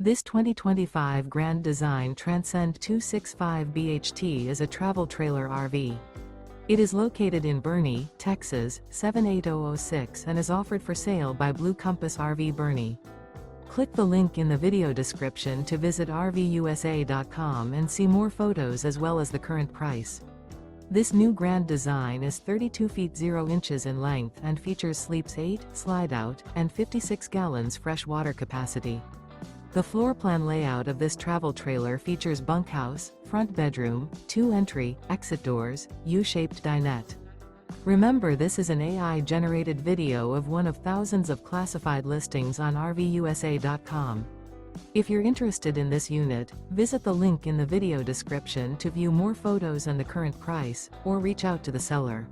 This 2025 Grand Design Transcend 265 BHT is a travel trailer RV. It is located in Boerne, Texas, 78006 and is offered for sale by Blue Compass RV Boerne. Click the link in the video description to visit RVUSA.com and see more photos as well as the current price. This new Grand Design is 32 feet 0 inches in length and features sleeps 8, slide-out, and 56 gallons fresh water capacity. The floor plan layout of this travel trailer features bunkhouse, front bedroom, 2 entry, exit doors, U-shaped dinette. Remember, this is an AI-generated video of one of thousands of classified listings on RVUSA.com. If you're interested in this unit, visit the link in the video description to view more photos and the current price, or reach out to the seller.